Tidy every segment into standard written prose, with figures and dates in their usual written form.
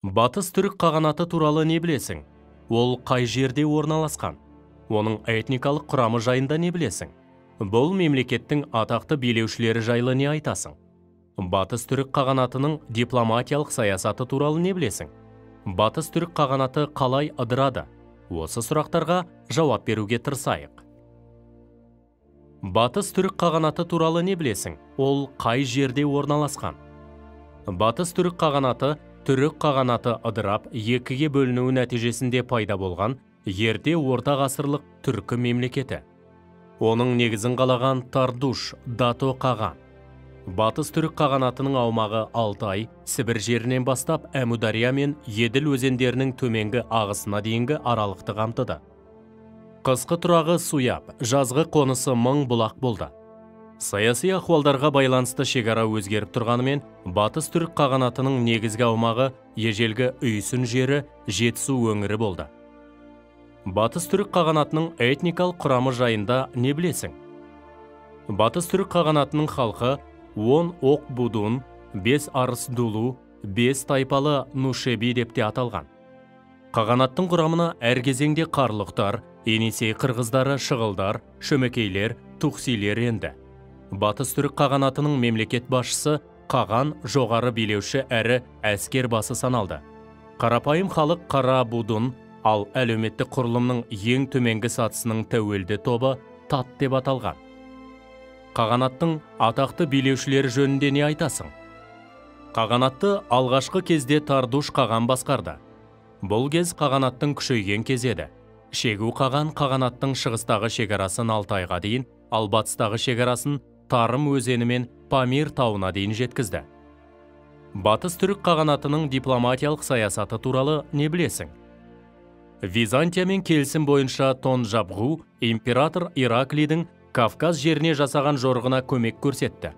Батыс түрік қағанаты туралы не білесің? Ол қай жерде орналасқан? Оның этникалық құрамы жайында не білесің? Бұл мемлекеттің атақты билеушілері жайлы не айтасың? Батыс түрік қағанатының дипломатиялық саясаты туралы не білесің? Батыс түрік қағанаты қалай ыдырады? Осы сұрақтарға жауап беруге тырысайық. Батыс түрік қағанаты туралы не білесің? Ол қай жерде орналасқан? Батыс түрік қағанаты түрік қағанаты ыдырап екіге бөлінуі нәтижесінде пайда болған ерте орта ғасырлық түркі мемлекеті. Оның негізін қалаған Тардуш, Дато қаған. Батыс түрік қағанатының аумағы Алтай, Сібір жерінен бастап Әмудария мен Еділ өзендерінің төменгі ағысына дейінгі аралықты қамтыды. Қысқы тұрағы Суяб, жазғы қонысы Мың бұлақ болды. Саяси ахуалдарға байланысты шекара өзгеріп тұрғанымен, Батыс түрік қағанатының негізгі аумағы ежелгі Үйсін жері Жетісу өңірі болды. Батыс түрік қағанатының этникалық құрамы жайында не білесің? Батыс түрік қағанатының халқы 10 оқ будун, 5 арыс дулу, 5 тайпалы нушеби деп те аталған. Қағанаттың құрамына әр кезеңде қарлықтар, Енисей қырғыздары, шығылдар, шөмекейлер, тұқсилер енді. Батыс түрік қағанатының мемлекет басшысы қаған жоғары билеуші әрі әскер басы саналды. Қарапайым халық қара будун, ал әлеуметтік құрылымның ең төменгі сатысының тәуелді тобы тат деп аталған. Қағанаттың атақты билеушілері жөнінде не айтасың? Қағанатты алғашқы кезде Тардуш қаған басқарды. Бұл кез қағанаттың күшейген кезеді. Шегу қаған қағанаттың шығыстағы шекарасын Алтайға дейін, ал батыстағы шекарасын Тарым өзені мен Памир тауына дейін жеткізді. Батыс түрік қағанатының дипломатиялық саясаты туралы не білесің? Византиямен келісім бойынша Тонжабғу император Ираклийдің Кавказ жеріне жасаған жорығына көмек көрсетті.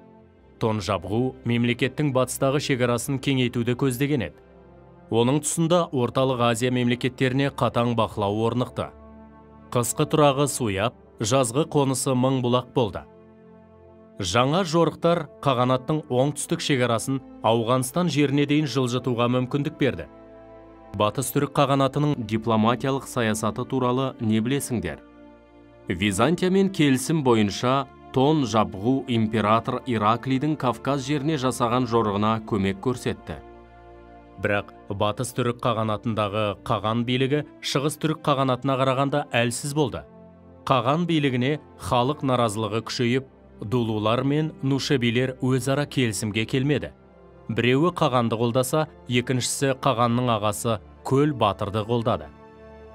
Тонжабғу мемлекеттің батыстағы шекарасын кеңейтуді көздеген еді. Оның тұсында Орталық Азия мемлекеттеріне қатаң бақылау орнықты. Қысқы тұрағы Суяб, жазғы қонысы Мың бұлақ болды. Жаңа жорықтар қағанаттың оңтүстік шекарасын Ауғанстан жеріне дейін жылжытуға мүмкіндік берді. Батыс түрік қағанатының дипломатиялық саясаты туралы не білесіңдер? Византиямен келісім бойынша Тонжабғу император Ираклийдің Кавказ жеріне жасаған жорығына көмек көрсетті. Бірақ Батыс түрік қағанатындағы қаған билігі Шығыс түрік қағанатына қарағанда әлсіз болды. Қаған билігіне халық наразылығы күшейіп, дулулар мен нушебилер өзара келісімге келмеді. Біреуі қағанды қолдаса, екіншісі қағанның ағасы Көл батырды қолдады.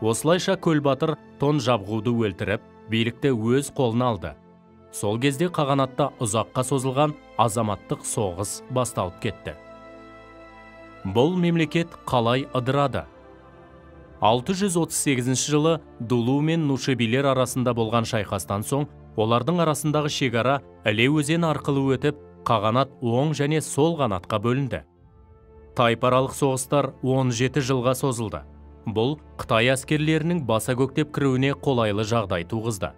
Осылайша Көл батыр Тонжабғуды өлтіріп, билікті өз қолына алды. Сол кезде қағанатта ұзаққа созылған азаматтық соғыс басталып кетті. Бұл мемлекет қалай ыдырады? 638 жылы Дулу мен нушебилер арасында болған шайқастан соң, олардың арасындағы шекара Іле өзені арқылы өтіп, қағанат оң және сол қанатқа бөлінді. Тайпаралық соғыстар 17 жылға созылды. Бұл Қытай әскерлерінің баса көктеп кіруіне қолайлы жағдай туғызды.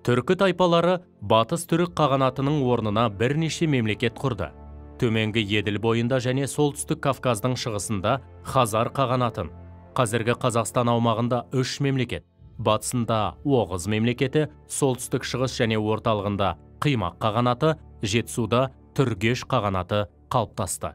Түркі тайпалары Батыс түрік қағанатының орнына бірнеше мемлекет құрды. Төменгі Еділ бойында және солтүстік Кавказдың шығысында Хазар қағанатын, қазіргі Қазақстан аумағында 3 мемлекет, батысында Оғыз мемлекеті, солтүстік шығыс және орталығында Қимақ қағанаты, Жетісуда Түргеш қағанаты қалыптасты.